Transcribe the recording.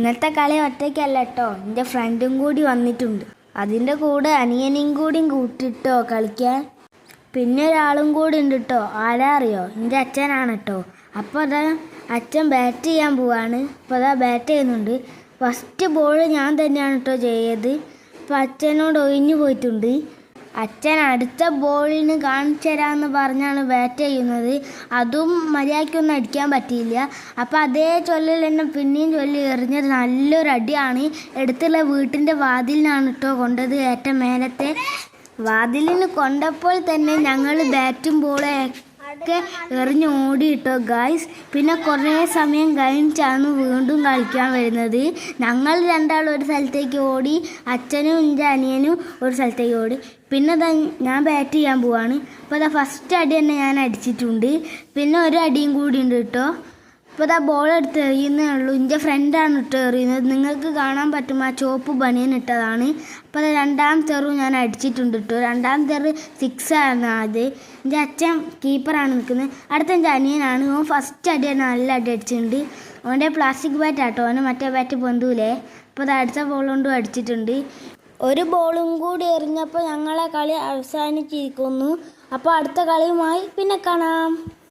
ഇന്നത്തെ കളി ഒറ്റയ്ക്കല്ല കേട്ടോ, എൻ്റെ ഫ്രണ്ടും കൂടി വന്നിട്ടുണ്ട്. അതിൻ്റെ കൂടെ അനിയനെയും കൂടിയും കൂട്ടിട്ടോ കളിക്കാൻ. പിന്നെ ഒരാളും കൂടി ഉണ്ട് കേട്ടോ. ആരാ അറിയോ? എൻ്റെ അച്ഛനാണ് കേട്ടോ. അപ്പോൾ അതാ അച്ഛൻ ബാറ്റ് ചെയ്യാൻ പോവാണ്. അപ്പോൾ അതാ ബാറ്റ് ചെയ്യുന്നുണ്ട്. ഫസ്റ്റ് ബോൾ ഞാൻ തന്നെയാണ് കേട്ടോ ചെയ്യത്. അപ്പോൾ അച്ഛനോട് ഒഴിഞ്ഞു പോയിട്ടുണ്ട്. അച്ഛൻ അടുത്ത ബോളിന് കാണിച്ചു തരാമെന്ന് പറഞ്ഞാണ് ബാറ്റ് ചെയ്യുന്നത്. അതും മര്യാദയ്ക്കൊന്നും അടിക്കാൻ പറ്റിയില്ല. അപ്പോൾ അതേ ചൊല്ലിൽ തന്നെ പിന്നെയും ചൊല്ലി എറിഞ്ഞത് നല്ലൊരു അടിയാണ്. അടുത്തുള്ള വീട്ടിൻ്റെ വാതിലിനാണ് കേട്ടോ കൊണ്ടത്. ഏറ്റവും മേലത്തെ വാതിലിന് കൊണ്ടപ്പോൾ തന്നെ ഞങ്ങൾ ബാറ്റും ബോളൊക്കെ എറിഞ്ഞ് ഓടി കേട്ടോ ഗായ്സ്. പിന്നെ കുറേ സമയം കഴിഞ്ഞിട്ടാണ് വീണ്ടും കളിക്കാൻ വരുന്നത്. ഞങ്ങൾ രണ്ടാളും ഒരു സ്ഥലത്തേക്ക് ഓടി, അച്ഛനും എൻ്റെ അനിയനും ഒരു സ്ഥലത്തേക്ക് ഓടി. പിന്നെ ഞാൻ ബാറ്റ് ചെയ്യാൻ പോവാണ്. അപ്പോൾ അതാ ഫസ്റ്റ് അടി തന്നെ ഞാൻ അടിച്ചിട്ടുണ്ട്. പിന്നെ ഒരു അടിയും കൂടി ഉണ്ട് കേട്ടോ. അപ്പോൾ അതാ ബോൾ എടുത്ത് എറിയുന്നേ ഉള്ളൂ. എൻ്റെ ഫ്രണ്ടാണ് ഇട്ട് എറിയുന്നത്. നിങ്ങൾക്ക് കാണാൻ പറ്റും, ആ ചുവപ്പ് ബനിയൻ ഇട്ടതാണ്. അപ്പോൾ അത് രണ്ടാമത്തെ എറിവ് ഞാൻ അടിച്ചിട്ടുണ്ട് കേട്ടോ. രണ്ടാമത്തെ എറിവ് 6 ആണ്. അത് എൻ്റെ അച്ഛൻ കീപ്പറാണ് നിൽക്കുന്നത്. അടുത്ത എൻ്റെ അനിയനാണ്. ഓൻ ഫസ്റ്റ് അടി തന്നെ നല്ല അടി അടിച്ചിട്ടുണ്ട്. ഓൻ്റെ പ്ലാസ്റ്റിക് ബാറ്റ് ആട്ടോ, ഓന് മറ്റേ ബാറ്റ് പൊന്തൂലേ. അപ്പോൾ അത് അടുത്ത ബോൾ കൊണ്ടും അടിച്ചിട്ടുണ്ട്. ഒരു ബോളും കൂടി എറിഞ്ഞപ്പോൾ ഞങ്ങളെ കളി അവസാനിച്ചിരിക്കുന്നു. അപ്പോൾ അടുത്ത കളിയുമായി പിന്നെ കാണാം.